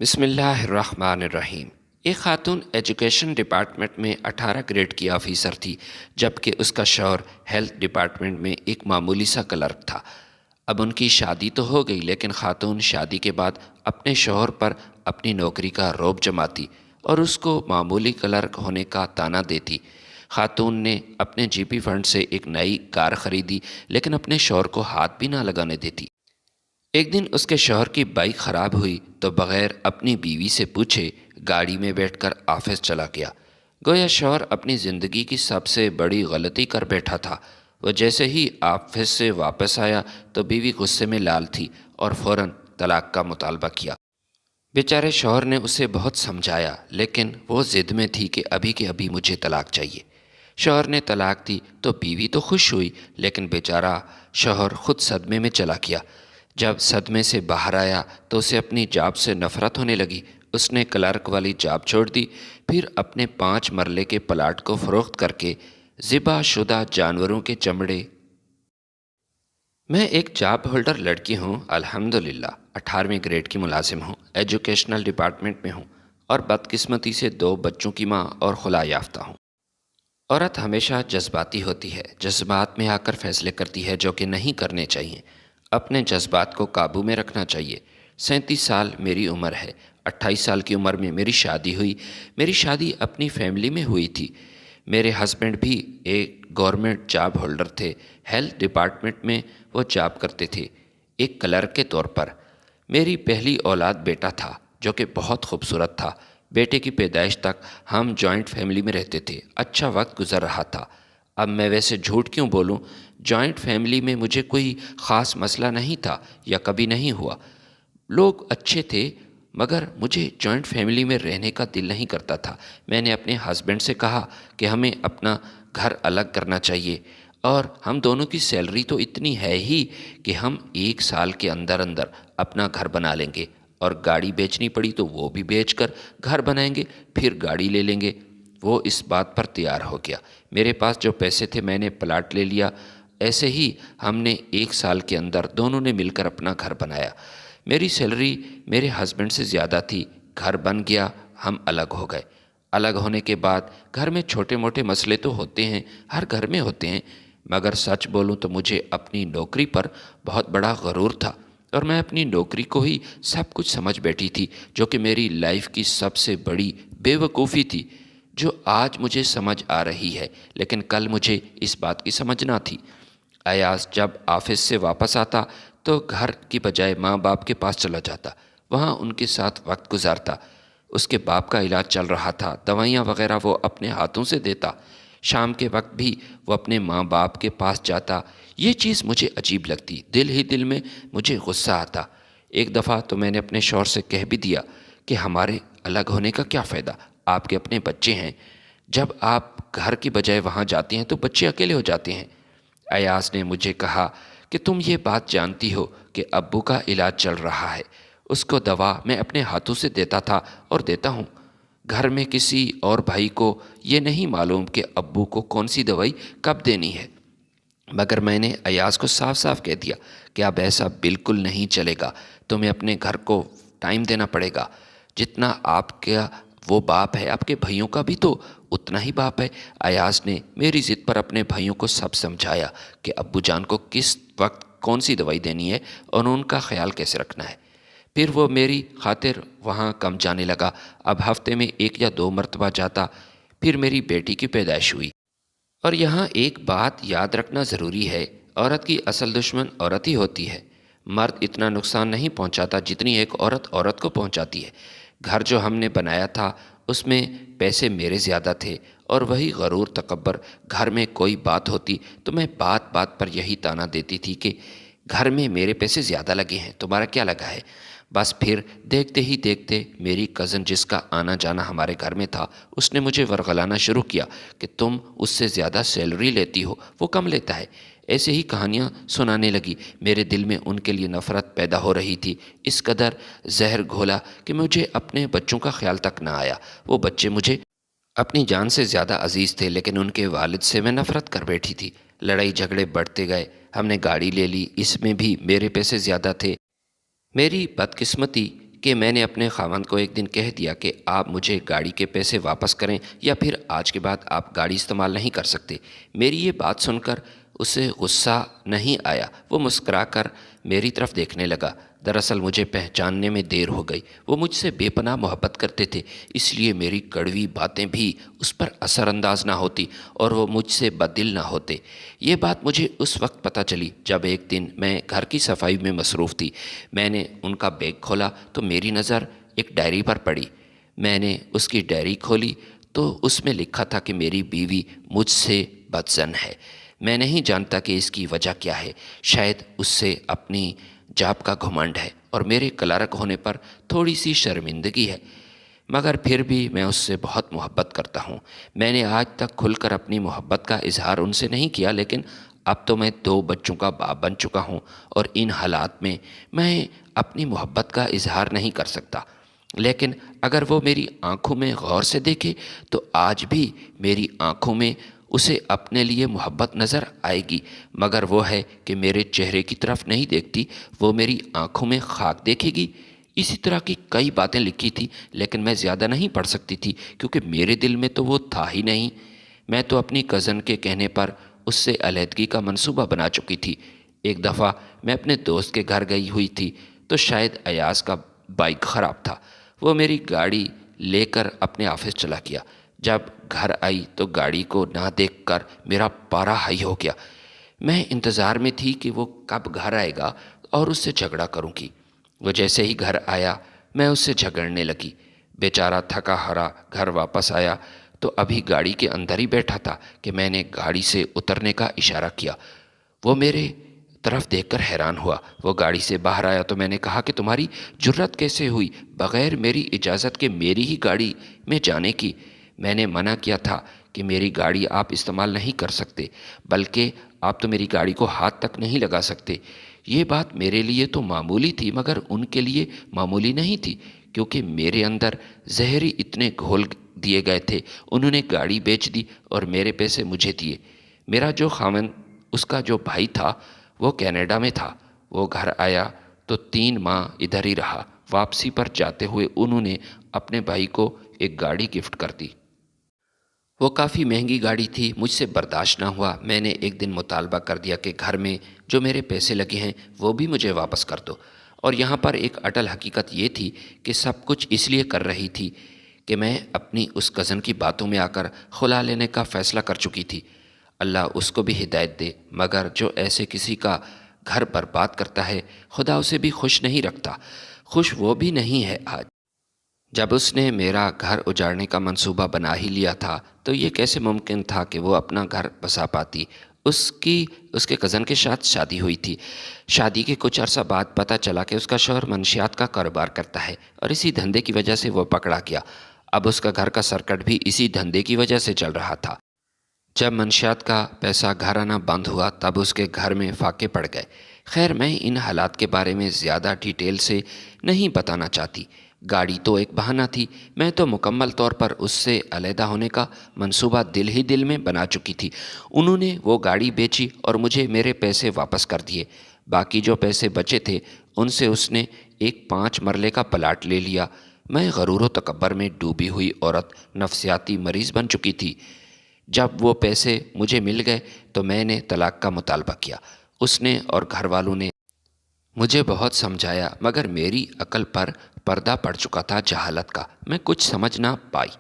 بسم اللہ الرحمن الرحیم۔ ایک خاتون ایجوکیشن ڈپارٹمنٹ میں 18 گریڈ کی آفیسر تھی، جبکہ اس کا شوہر ہیلتھ ڈپارٹمنٹ میں ایک معمولی سا کلرک تھا۔ اب ان کی شادی تو ہو گئی، لیکن خاتون شادی کے بعد اپنے شوہر پر اپنی نوکری کا رعب جماتی اور اس کو معمولی کلرک ہونے کا طعنہ دیتی۔ خاتون نے اپنے جی پی فنڈ سے ایک نئی کار خریدی، لیکن اپنے شوہر کو ہاتھ بھی نہ لگانے دیتی۔ ایک دن اس کے شوہر کی بائک خراب ہوئی تو بغیر اپنی بیوی سے پوچھے گاڑی میں بیٹھ کر آفس چلا گیا۔ گویا شوہر اپنی زندگی کی سب سے بڑی غلطی کر بیٹھا تھا۔ وہ جیسے ہی آفس سے واپس آیا تو بیوی غصے میں لال تھی اور فوراً طلاق کا مطالبہ کیا۔ بیچارے شوہر نے اسے بہت سمجھایا، لیکن وہ ضد میں تھی کہ ابھی کے ابھی مجھے طلاق چاہیے۔ شوہر نے طلاق دی تو بیوی تو خوش ہوئی، لیکن بیچارہ شوہر خود صدمے میں چلا گیا۔ جب صدمے سے باہر آیا تو اسے اپنی جاب سے نفرت ہونے لگی۔ اس نے کلرک والی جاب چھوڑ دی، پھر اپنے 5 مرلے کے پلاٹ کو فروخت کر کے ذبح شدہ جانوروں کے چمڑے۔ میں ایک جاب ہولڈر لڑکی ہوں، الحمدللہ 18ویں گریڈ کی ملازم ہوں، ایجوکیشنل ڈپارٹمنٹ میں ہوں، اور بدقسمتی سے 2 بچوں کی ماں اور خلا یافتہ ہوں۔ عورت ہمیشہ جذباتی ہوتی ہے، جذبات میں آ کر فیصلے کرتی ہے جو کہ نہیں کرنے چاہیے۔ اپنے جذبات کو قابو میں رکھنا چاہیے۔ 37 سال میری عمر ہے۔ 28 سال کی عمر میں میری شادی ہوئی۔ میری شادی اپنی فیملی میں ہوئی تھی۔ میرے ہسبینڈ بھی ایک گورنمنٹ جاب ہولڈر تھے، ہیلتھ ڈپارٹمنٹ میں وہ جاب کرتے تھے، ایک کلرک کے طور پر۔ میری پہلی اولاد بیٹا تھا جو کہ بہت خوبصورت تھا۔ بیٹے کی پیدائش تک ہم جوائنٹ فیملی میں رہتے تھے، اچھا وقت گزر رہا تھا۔ اب میں ویسے جھوٹ کیوں بولوں، جوائنٹ فیملی میں مجھے کوئی خاص مسئلہ نہیں تھا یا کبھی نہیں ہوا۔ لوگ اچھے تھے، مگر مجھے جوائنٹ فیملی میں رہنے کا دل نہیں کرتا تھا۔ میں نے اپنے ہسبینڈ سے کہا کہ ہمیں اپنا گھر الگ کرنا چاہیے، اور ہم دونوں کی سیلری تو اتنی ہے ہی کہ ہم 1 سال کے اندر اندر اپنا گھر بنا لیں گے، اور گاڑی بیچنی پڑی تو وہ بھی بیچ کر گھر بنائیں گے، پھر گاڑی لے لیں گے۔ وہ اس بات پر تیار ہو گیا۔ میرے پاس جو پیسے تھے میں نے پلاٹ لے لیا۔ ایسے ہی ہم نے 1 سال کے اندر دونوں نے مل کر اپنا گھر بنایا۔ میری سیلری میرے ہسبینڈ سے زیادہ تھی۔ گھر بن گیا، ہم الگ ہو گئے۔ الگ ہونے کے بعد گھر میں چھوٹے موٹے مسئلے تو ہوتے ہیں، ہر گھر میں ہوتے ہیں، مگر سچ بولوں تو مجھے اپنی نوکری پر بہت بڑا غرور تھا، اور میں اپنی نوکری کو ہی سب کچھ سمجھ بیٹھی تھی، جو کہ میری لائف کی سب سے بڑی بے وقوفی تھی، جو آج مجھے سمجھ آ رہی ہے، لیکن کل مجھے اس بات کی سمجھ نہ تھی۔ ایاز جب آفس سے واپس آتا تو گھر کی بجائے ماں باپ کے پاس چلا جاتا، وہاں ان کے ساتھ وقت گزارتا۔ اس کے باپ کا علاج چل رہا تھا، دوائیاں وغیرہ وہ اپنے ہاتھوں سے دیتا۔ شام کے وقت بھی وہ اپنے ماں باپ کے پاس جاتا۔ یہ چیز مجھے عجیب لگتی، دل ہی دل میں مجھے غصہ آتا۔ ایک دفعہ تو میں نے اپنے شوہر سے کہہ بھی دیا کہ ہمارے الگ ہونے کا کیا فائدہ، آپ کے اپنے بچے ہیں، جب آپ گھر کی بجائے وہاں جاتے ہیں تو بچے اکیلے ہو جاتے ہیں۔ ایاز نے مجھے کہا کہ تم یہ بات جانتی ہو کہ ابو کا علاج چل رہا ہے، اس کو دوا میں اپنے ہاتھوں سے دیتا تھا اور دیتا ہوں۔ گھر میں کسی اور بھائی کو یہ نہیں معلوم کہ ابو کو کون سی دوائی کب دینی ہے، مگر میں نے ایاز کو صاف صاف کہہ دیا کہ اب ایسا بالکل نہیں چلے گا، تمہیں اپنے گھر کو ٹائم دینا پڑے گا، جتنا آپ کا وہ باپ ہے آپ کے بھائیوں کا بھی تو اتنا ہی باپ ہے۔ ایاز نے میری ضد پر اپنے بھائیوں کو سب سمجھایا کہ ابو جان کو کس وقت کون سی دوائی دینی ہے اور ان کا خیال کیسے رکھنا ہے۔ پھر وہ میری خاطر وہاں کم جانے لگا، اب ہفتے میں 1 یا 2 مرتبہ جاتا۔ پھر میری بیٹی کی پیدائش ہوئی۔ اور یہاں ایک بات یاد رکھنا ضروری ہے، عورت کی اصل دشمن عورت ہی ہوتی ہے۔ مرد اتنا نقصان نہیں پہنچاتا جتنی ایک عورت عورت کو پہنچاتی ہے۔ گھر جو ہم نے بنایا تھا اس میں پیسے میرے زیادہ تھے، اور وہی غرور تکبر، گھر میں کوئی بات ہوتی تو میں بات بات پر یہی طعنہ دیتی تھی کہ گھر میں میرے پیسے زیادہ لگے ہیں، تمہارا کیا لگا ہے؟ بس پھر دیکھتے ہی دیکھتے میری کزن جس کا آنا جانا ہمارے گھر میں تھا، اس نے مجھے ورغلانا شروع کیا کہ تم اس سے زیادہ سیلری لیتی ہو، وہ کم لیتا ہے۔ ایسے ہی کہانیاں سنانے لگی۔ میرے دل میں ان کے لیے نفرت پیدا ہو رہی تھی، اس قدر زہر گھولا کہ مجھے اپنے بچوں کا خیال تک نہ آیا۔ وہ بچے مجھے اپنی جان سے زیادہ عزیز تھے، لیکن ان کے والد سے میں نفرت کر بیٹھی تھی۔ لڑائی جھگڑے بڑھتے گئے، ہم نے گاڑی لے لی، اس میں بھی میرے پیسے زیادہ تھے۔ میری بدقسمتی کہ میں نے اپنے خاوند کو ایک دن کہہ دیا کہ آپ مجھے گاڑی کے پیسے واپس کریں یا پھر آج کے بعد آپ گاڑی استعمال نہیں کر سکتے۔ میری یہ بات سن کر اسے غصہ نہیں آیا، وہ مسکرا کر میری طرف دیکھنے لگا۔ دراصل مجھے پہچاننے میں دیر ہو گئی، وہ مجھ سے بے پناہ محبت کرتے تھے، اس لیے میری کڑوی باتیں بھی اس پر اثر انداز نہ ہوتی اور وہ مجھ سے بددل نہ ہوتے۔ یہ بات مجھے اس وقت پتہ چلی جب ایک دن میں گھر کی صفائی میں مصروف تھی۔ میں نے ان کا بیگ کھولا تو میری نظر ایک ڈائری پر پڑی۔ میں نے اس کی ڈائری کھولی تو اس میں لکھا تھا کہ میری بیوی مجھ سے بدظن ہے۔ میں نہیں جانتا کہ اس کی وجہ کیا ہے، شاید اس سے اپنی جاب کا گھمنڈ ہے اور میرے کلرک ہونے پر تھوڑی سی شرمندگی ہے، مگر پھر بھی میں اس سے بہت محبت کرتا ہوں۔ میں نے آج تک کھل کر اپنی محبت کا اظہار ان سے نہیں کیا، لیکن اب تو میں 2 بچوں کا باپ بن چکا ہوں اور ان حالات میں اپنی محبت کا اظہار نہیں کر سکتا۔ لیکن اگر وہ میری آنکھوں میں غور سے دیکھے تو آج بھی میری آنکھوں میں اسے اپنے لیے محبت نظر آئے گی، مگر وہ ہے کہ میرے چہرے کی طرف نہیں دیکھتی، وہ میری آنکھوں میں خاک دیکھے گی۔ اسی طرح کی کئی باتیں لکھی تھی، لیکن میں زیادہ نہیں پڑھ سکتی تھی کیونکہ میرے دل میں تو وہ تھا ہی نہیں۔ میں تو اپنی کزن کے کہنے پر اس سے علیحدگی کا منصوبہ بنا چکی تھی۔ ایک دفعہ میں اپنے دوست کے گھر گئی ہوئی تھی تو شاید ایاز کا بائک خراب تھا، وہ میری گاڑی لے کر اپنے آفس چلا گیا۔ جب گھر آئی تو گاڑی کو نہ دیکھ کر میرا پارا ہائی ہو گیا۔ میں انتظار میں تھی کہ وہ کب گھر آئے گا اور اس سے جھگڑا کروں گی۔ وہ جیسے ہی گھر آیا میں اس سے جھگڑنے لگی۔ بیچارہ تھکا ہارا گھر واپس آیا تو ابھی گاڑی کے اندر ہی بیٹھا تھا کہ میں نے گاڑی سے اترنے کا اشارہ کیا۔ وہ میرے طرف دیکھ کر حیران ہوا۔ وہ گاڑی سے باہر آیا تو میں نے کہا کہ تمہاری جرت کیسے ہوئی بغیر میری اجازت کے میری ہی گاڑی میں جانے کی؟ میں نے منع کیا تھا کہ میری گاڑی آپ استعمال نہیں کر سکتے، بلکہ آپ تو میری گاڑی کو ہاتھ تک نہیں لگا سکتے۔ یہ بات میرے لیے تو معمولی تھی مگر ان کے لیے معمولی نہیں تھی، کیونکہ میرے اندر زہری اتنے گھول دیے گئے تھے۔ انہوں نے گاڑی بیچ دی اور میرے پیسے مجھے دیے۔ میرا جو خاوند، اس کا جو بھائی تھا، وہ کینیڈا میں تھا۔ وہ گھر آیا تو 3 ماہ ادھر ہی رہا۔ واپسی پر جاتے ہوئے انہوں نے اپنے بھائی کو ایک گاڑی گفٹ کر دی۔ وہ کافی مہنگی گاڑی تھی، مجھ سے برداشت نہ ہوا۔ میں نے ایک دن مطالبہ کر دیا کہ گھر میں جو میرے پیسے لگے ہیں وہ بھی مجھے واپس کر دو۔ اور یہاں پر ایک اٹل حقیقت یہ تھی کہ سب کچھ اس لیے کر رہی تھی کہ میں اپنی اس کزن کی باتوں میں آ کر خلا لینے کا فیصلہ کر چکی تھی۔ اللہ اس کو بھی ہدایت دے، مگر جو ایسے کسی کا گھر برباد کرتا ہے خدا اسے بھی خوش نہیں رکھتا۔ خوش وہ بھی نہیں ہے آج۔ جب اس نے میرا گھر اجاڑنے کا منصوبہ بنا ہی لیا تھا تو یہ کیسے ممکن تھا کہ وہ اپنا گھر بسا پاتی؟ اس کے کزن کے ساتھ شادی ہوئی تھی۔ شادی کے کچھ عرصہ بعد پتہ چلا کہ اس کا شوہر منشیات کا کاروبار کرتا ہے اور اسی دھندے کی وجہ سے وہ پکڑا گیا۔ اب اس کا گھر کا سرکٹ بھی اسی دھندے کی وجہ سے چل رہا تھا۔ جب منشیات کا پیسہ گھر آنا بند ہوا تب اس کے گھر میں فاقے پڑ گئے۔ خیر، میں ان حالات کے بارے میں زیادہ ڈیٹیل سے نہیں بتانا چاہتی۔ گاڑی تو ایک بہانہ تھی، میں تو مکمل طور پر اس سے علیحدہ ہونے کا منصوبہ دل ہی دل میں بنا چکی تھی۔ انہوں نے وہ گاڑی بیچی اور مجھے میرے پیسے واپس کر دیے۔ باقی جو پیسے بچے تھے ان سے اس نے ایک 5 مرلے کا پلاٹ لے لیا۔ میں غرور و تکبر میں ڈوبی ہوئی عورت نفسیاتی مریض بن چکی تھی۔ جب وہ پیسے مجھے مل گئے تو میں نے طلاق کا مطالبہ کیا۔ اس نے اور گھر والوں نے مجھے بہت سمجھایا مگر میری عقل پر پردہ پڑ چکا تھا جہالت کا۔ میں کچھ سمجھ نہ پائی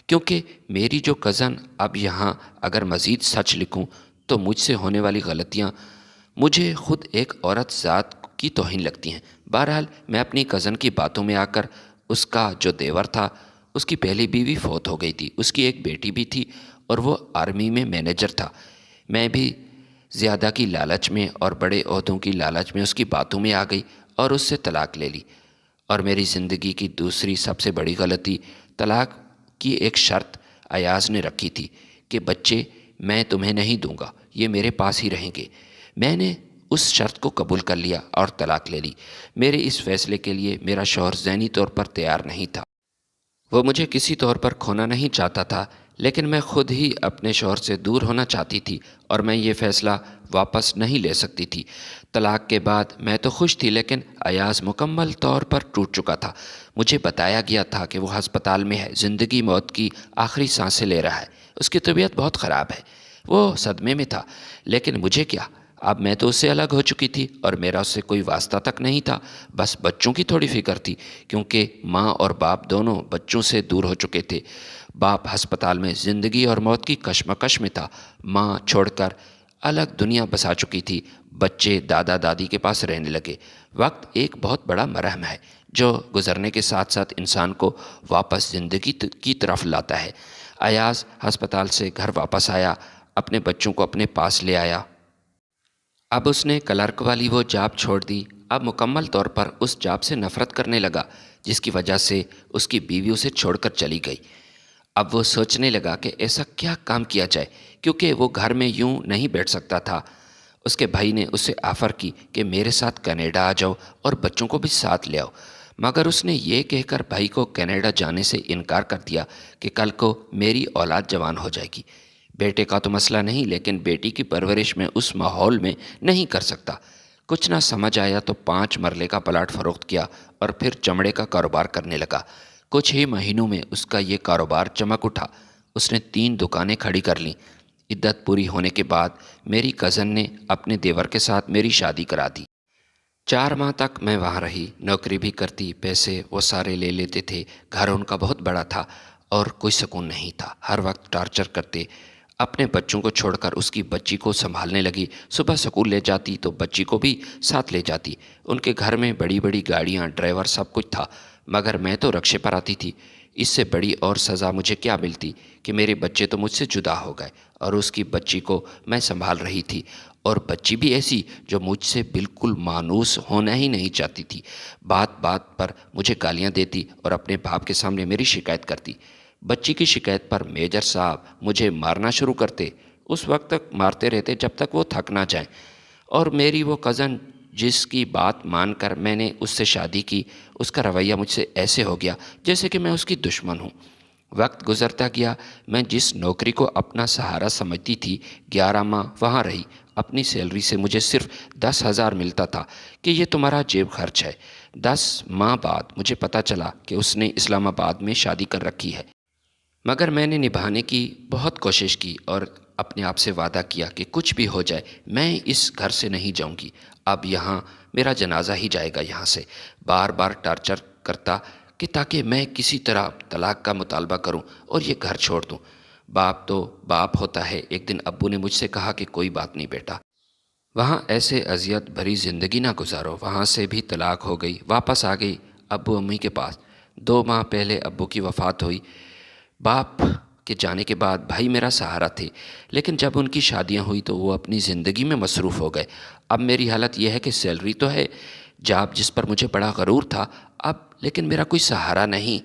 کیونکہ میری جو کزن، اب یہاں اگر مزید سچ لکھوں تو مجھ سے ہونے والی غلطیاں مجھے خود ایک عورت ذات کی توہین لگتی ہیں۔ بہرحال میں اپنی کزن کی باتوں میں آ کر اس کا جو دیور تھا، اس کی پہلی بیوی فوت ہو گئی تھی، اس کی ایک بیٹی بھی تھی اور وہ آرمی میں مینیجر تھا۔ میں بھی زیادہ کی لالچ میں اور بڑے عہدوں کی لالچ میں اس کی باتوں میں آ گئی اور اس سے طلاق لے لی۔ اور میری زندگی کی دوسری سب سے بڑی غلطی، طلاق کی ایک شرط ایاز نے رکھی تھی کہ بچے میں تمہیں نہیں دوں گا، یہ میرے پاس ہی رہیں گے۔ میں نے اس شرط کو قبول کر لیا اور طلاق لے لی۔ میرے اس فیصلے کے لیے میرا شوہر ذہنی طور پر تیار نہیں تھا۔ وہ مجھے کسی طور پر کھونا نہیں چاہتا تھا، لیکن میں خود ہی اپنے شوہر سے دور ہونا چاہتی تھی اور میں یہ فیصلہ واپس نہیں لے سکتی تھی۔ طلاق کے بعد میں تو خوش تھی، لیکن ایاز مکمل طور پر ٹوٹ چکا تھا۔ مجھے بتایا گیا تھا کہ وہ ہسپتال میں ہے، زندگی موت کی آخری سانسیں لے رہا ہے، اس کی طبیعت بہت خراب ہے۔ وہ صدمے میں تھا، لیکن مجھے کیا، اب میں تو اس سے الگ ہو چکی تھی اور میرا اس سے کوئی واسطہ تک نہیں تھا۔ بس بچوں کی تھوڑی فکر تھی، کیونکہ ماں اور باپ دونوں بچوں سے دور ہو چکے تھے۔ باپ ہسپتال میں زندگی اور موت کی کشمکش میں تھا، ماں چھوڑ کر الگ دنیا بسا چکی تھی، بچے دادا دادی کے پاس رہنے لگے۔ وقت ایک بہت بڑا مرہم ہے جو گزرنے کے ساتھ ساتھ انسان کو واپس زندگی کی طرف لاتا ہے۔ ایاز ہسپتال سے گھر واپس آیا، اپنے بچوں کو اپنے پاس لے آیا۔ اب اس نے کلرک والی وہ جاب چھوڑ دی، اب مکمل طور پر اس جاب سے نفرت کرنے لگا جس کی وجہ سے اس کی بیوی اسے چھوڑ کر چلی گئی۔ اب وہ سوچنے لگا کہ ایسا کیا کام کیا جائے، کیونکہ وہ گھر میں یوں نہیں بیٹھ سکتا تھا۔ اس کے بھائی نے اسے آفر کی کہ میرے ساتھ کینیڈا آ جاؤ اور بچوں کو بھی ساتھ لے آؤ، مگر اس نے یہ کہہ کر بھائی کو کینیڈا جانے سے انکار کر دیا کہ کل کو میری اولاد جوان ہو جائے گی۔ بیٹے کا تو مسئلہ نہیں، لیکن بیٹی کی پرورش میں اس ماحول میں نہیں کر سکتا۔ کچھ نہ سمجھ آیا تو 5 مرلے کا پلاٹ فروخت کیا اور پھر چمڑے کا کاروبار کرنے لگا۔ کچھ ہی مہینوں میں اس کا یہ کاروبار چمک اٹھا، اس نے 3 دکانیں کھڑی کر لیں۔ عدت پوری ہونے کے بعد میری کزن نے اپنے دیور کے ساتھ میری شادی کرا دی۔ 4 ماہ تک میں وہاں رہی، نوکری بھی کرتی، پیسے وہ سارے لے لیتے تھے، گھر ان کا بہت بڑا تھا اور کوئی سکون نہیں تھا، ہر وقت ٹارچر کرتے۔ اپنے بچوں کو چھوڑ کر اس کی بچی کو سنبھالنے لگی، صبح سکول لے جاتی تو بچی کو بھی ساتھ لے جاتی۔ ان کے گھر میں بڑی بڑی گاڑیاں، ڈرائیور، سب کچھ تھا، مگر میں تو رکشے پر آتی تھی۔ اس سے بڑی اور سزا مجھے کیا ملتی کہ میرے بچے تو مجھ سے جدا ہو گئے اور اس کی بچی کو میں سنبھال رہی تھی، اور بچی بھی ایسی جو مجھ سے بالکل مانوس ہونا ہی نہیں چاہتی تھی۔ بات بات پر مجھے گالیاں دیتی اور اپنے باپ کے سامنے میری شکایت کرتی۔ بچی کی شکایت پر میجر صاحب مجھے مارنا شروع کرتے، اس وقت تک مارتے رہتے جب تک وہ تھک نہ جائیں۔ اور میری وہ کزن جس کی بات مان کر میں نے اس سے شادی کی، اس کا رویہ مجھ سے ایسے ہو گیا جیسے کہ میں اس کی دشمن ہوں۔ وقت گزرتا گیا، میں جس نوکری کو اپنا سہارا سمجھتی تھی، 11 ماہ وہاں رہی۔ اپنی سیلری سے مجھے صرف 10,000 ملتا تھا کہ یہ تمہارا جیب خرچ ہے۔ 10 ماہ بعد مجھے پتہ چلا کہ اس نے اسلام آباد میں شادی کر رکھی ہے، مگر میں نے نبھانے کی بہت کوشش کی اور اپنے آپ سے وعدہ کیا کہ کچھ بھی ہو جائے میں اس گھر سے نہیں جاؤں گی۔ اب یہاں میرا جنازہ ہی جائے گا یہاں سے۔ بار بار ٹارچر کرتا کہ تاکہ میں کسی طرح طلاق کا مطالبہ کروں اور یہ گھر چھوڑ دوں۔ باپ تو باپ ہوتا ہے۔ ایک دن ابو نے مجھ سے کہا کہ کوئی بات نہیں بیٹا، وہاں ایسے اذیت بھری زندگی نہ گزارو۔ وہاں سے بھی طلاق ہو گئی، واپس آ گئی ابو امی کے پاس۔ 2 ماہ پہلے ابو کی وفات ہوئی۔ باپ کے جانے کے بعد بھائی میرا سہارا تھے، لیکن جب ان کی شادیاں ہوئی تو وہ اپنی زندگی میں مصروف ہو گئے۔ اب میری حالت یہ ہے کہ سیلری تو ہے، جاب جس پر مجھے بڑا غرور تھا، اب لیکن میرا کوئی سہارا نہیں،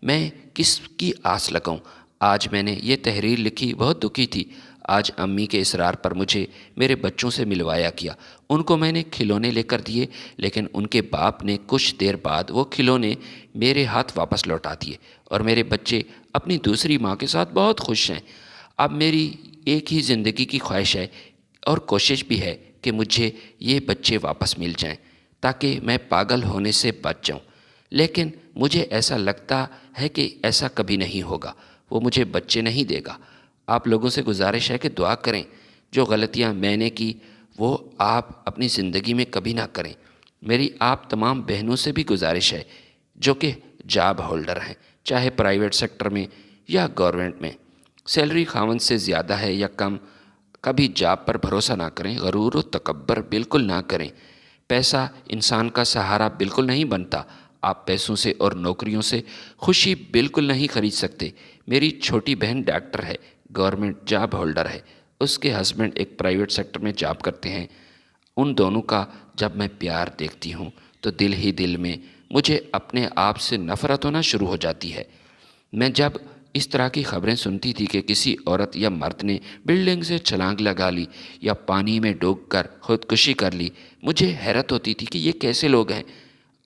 میں کس کی آس لگاؤں؟ آج میں نے یہ تحریر لکھی، بہت دکھی تھی۔ آج امی کے اصرار پر مجھے میرے بچوں سے ملوایا کیا۔ ان کو میں نے کھلونے لے کر دیے، لیکن ان کے باپ نے کچھ دیر بعد وہ کھلونے میرے ہاتھ واپس لوٹا دیے، اور میرے بچے اپنی دوسری ماں کے ساتھ بہت خوش ہیں۔ اب میری ایک ہی زندگی کی خواہش ہے اور کوشش بھی ہے کہ مجھے یہ بچے واپس مل جائیں تاکہ میں پاگل ہونے سے بچ جاؤں، لیکن مجھے ایسا لگتا ہے کہ ایسا کبھی نہیں ہوگا، وہ مجھے بچے نہیں دے گا۔ آپ لوگوں سے گزارش ہے کہ دعا کریں، جو غلطیاں میں نے کی وہ آپ اپنی زندگی میں کبھی نہ کریں۔ میری آپ تمام بہنوں سے بھی گزارش ہے جو کہ جاب ہولڈر ہیں، چاہے پرائیویٹ سیکٹر میں یا گورنمنٹ میں، سیلری خاوند سے زیادہ ہے یا کم، کبھی جاب پر بھروسہ نہ کریں، غرور و تکبر بالکل نہ کریں۔ پیسہ انسان کا سہارا بالکل نہیں بنتا، آپ پیسوں سے اور نوکریوں سے خوشی بالکل نہیں خرید سکتے۔ میری چھوٹی بہن ڈاکٹر ہے، گورنمنٹ جاب ہولڈر ہے، اس کے ہسبینڈ ایک پرائیویٹ سیکٹر میں جاب کرتے ہیں۔ ان دونوں کا جب میں پیار دیکھتی ہوں تو دل ہی دل میں مجھے اپنے آپ سے نفرت ہونا شروع ہو جاتی ہے۔ میں جب اس طرح کی خبریں سنتی تھی کہ کسی عورت یا مرد نے بلڈنگ سے چھلانگ لگا لی یا پانی میں ڈوب کر خودکشی کر لی، مجھے حیرت ہوتی تھی کہ یہ کیسے لوگ ہیں،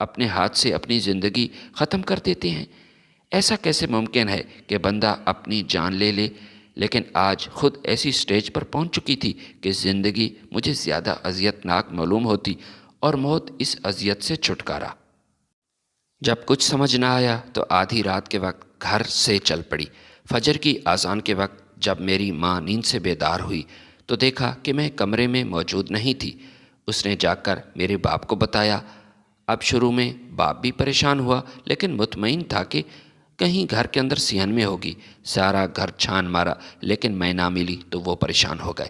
اپنے ہاتھ سے اپنی زندگی ختم کر دیتے ہیں۔ ایسا کیسے ممکن ہے کہ بندہ اپنی جان لے لے، لیکن آج خود ایسی سٹیج پر پہنچ چکی تھی کہ زندگی مجھے زیادہ اذیت ناک معلوم ہوتی اور موت اس اذیت سے چھٹکارا۔ جب کچھ سمجھ نہ آیا تو آدھی رات کے وقت گھر سے چل پڑی۔ فجر کی اذان کے وقت جب میری ماں نیند سے بیدار ہوئی تو دیکھا کہ میں کمرے میں موجود نہیں تھی۔ اس نے جا کر میرے باپ کو بتایا۔ اب شروع میں باپ بھی پریشان ہوا، لیکن مطمئن تھا کہ کہیں گھر کے اندر صحن میں ہوگی۔ سارا گھر چھان مارا لیکن میں نہ ملی تو وہ پریشان ہو گئے۔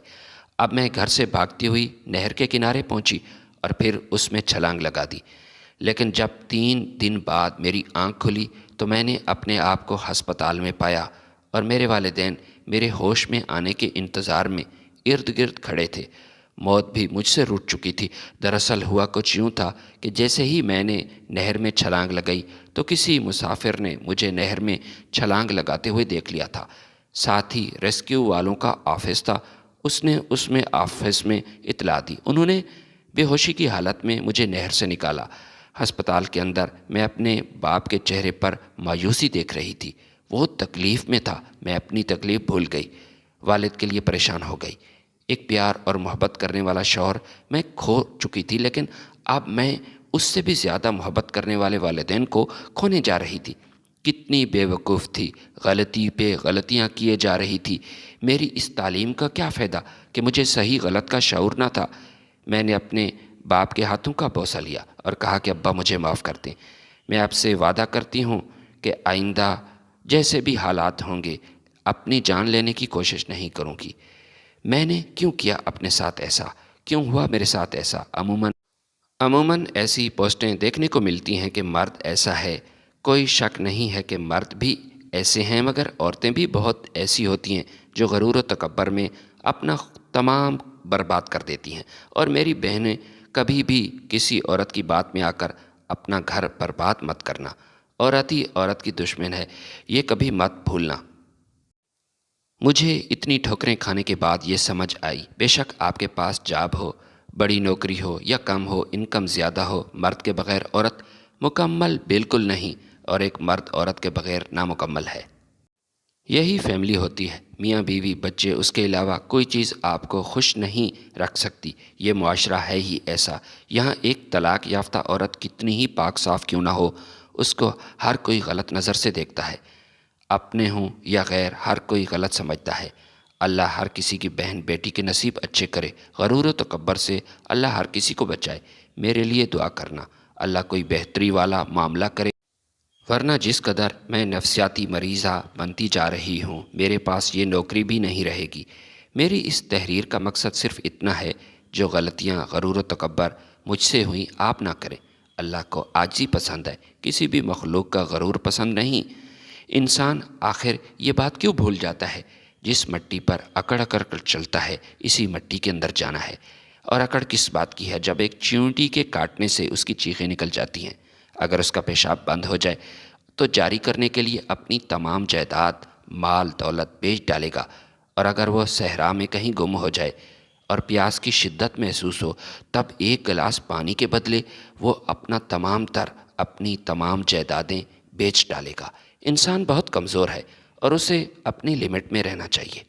اب میں گھر سے بھاگتی ہوئی نہر کے کنارے پہنچی اور پھر اس میں چھلانگ لگا دی۔ لیکن جب 3 دن بعد میری آنکھ کھلی تو میں نے اپنے آپ کو ہسپتال میں پایا اور میرے والدین میرے ہوش میں آنے کے انتظار میں ارد گرد کھڑے تھے۔ موت بھی مجھ سے روٹھ چکی تھی۔ دراصل ہوا کچھ یوں تھا کہ جیسے ہی میں نے نہر میں چھلانگ لگائی تو کسی مسافر نے مجھے نہر میں چھلانگ لگاتے ہوئے دیکھ لیا تھا۔ ساتھ ہی ریسکیو والوں کا آفس تھا، اس نے آفس میں اطلاع دی۔ انہوں نے بے ہوشی کی حالت میں مجھے نہر سے نکالا۔ ہسپتال کے اندر میں اپنے باپ کے چہرے پر مایوسی دیکھ رہی تھی۔ وہ تکلیف میں تھا، میں اپنی تکلیف بھول گئی، والد کے لیے پریشان ہو گئی۔ ایک پیار اور محبت کرنے والا شوہر میں کھو چکی تھی، لیکن اب میں اس سے بھی زیادہ محبت کرنے والے والدین کو کھونے جا رہی تھی۔ کتنی بے وقوف تھی، غلطی پہ غلطیاں کیے جا رہی تھی۔ میری اس تعلیم کا کیا فائدہ کہ مجھے صحیح غلط کا شعور نہ تھا۔ میں نے اپنے باپ کے ہاتھوں کا بوسہ لیا اور کہا کہ ابا مجھے معاف کر دیں۔ میں آپ سے وعدہ کرتی ہوں کہ آئندہ جیسے بھی حالات ہوں گے اپنی جان لینے کی کوشش نہیں کروں گی۔ میں نے کیوں کیا اپنے ساتھ ایسا؟ کیوں ہوا میرے ساتھ ایسا؟ عموماً ایسی پوسٹیں دیکھنے کو ملتی ہیں کہ مرد ایسا ہے۔ کوئی شک نہیں ہے کہ مرد بھی ایسے ہیں، مگر عورتیں بھی بہت ایسی ہوتی ہیں جو غرور و تکبر میں اپنا تمام برباد کر دیتی ہیں۔ اور میری بہنیں، کبھی بھی کسی عورت کی بات میں آ کر اپنا گھر برباد مت کرنا۔ عورت ہی عورت کی دشمن ہے، یہ کبھی مت بھولنا۔ مجھے اتنی ٹھوکریں کھانے کے بعد یہ سمجھ آئی، بے شک آپ کے پاس جاب ہو، بڑی نوکری ہو یا کم ہو، انکم زیادہ ہو، مرد کے بغیر عورت مکمل بالکل نہیں، اور ایک مرد عورت کے بغیر نامکمل ہے۔ یہی فیملی ہوتی ہے، میاں بیوی بچے، اس کے علاوہ کوئی چیز آپ کو خوش نہیں رکھ سکتی۔ یہ معاشرہ ہے ہی ایسا۔ یہاں ایک طلاق یافتہ عورت کتنی ہی پاک صاف کیوں نہ ہو، اس کو ہر کوئی غلط نظر سے دیکھتا ہے۔ اپنے ہوں یا غیر، ہر کوئی غلط سمجھتا ہے۔ اللہ ہر کسی کی بہن بیٹی کے نصیب اچھے کرے۔ غرور و تکبر سے اللہ ہر کسی کو بچائے۔ میرے لیے دعا کرنا، اللہ کوئی بہتری والا معاملہ کرے، ورنہ جس قدر میں نفسیاتی مریضہ بنتی جا رہی ہوں میرے پاس یہ نوکری بھی نہیں رہے گی۔ میری اس تحریر کا مقصد صرف اتنا ہے، جو غلطیاں غرور و تکبر مجھ سے ہوئیں آپ نہ کریں۔ اللہ کو عاجزی پسند ہے، کسی بھی مخلوق کا غرور پسند نہیں۔ انسان آخر یہ بات کیوں بھول جاتا ہے؟ جس مٹی پر اکڑ اکڑ کر چلتا ہے اسی مٹی کے اندر جانا ہے۔ اور اکڑ کس بات کی ہے؟ جب ایک چیونٹی کے کاٹنے سے اس کی چیخیں نکل جاتی ہیں۔ اگر اس کا پیشاب بند ہو جائے تو جاری کرنے کے لیے اپنی تمام جائیداد، مال دولت بیچ ڈالے گا، اور اگر وہ صحرا میں کہیں گم ہو جائے اور پیاس کی شدت محسوس ہو، تب ایک گلاس پانی کے بدلے وہ اپنی تمام جائیدادیں بیچ ڈالے گا۔ انسان بہت کمزور ہے اور اسے اپنی لمٹ میں رہنا چاہیے۔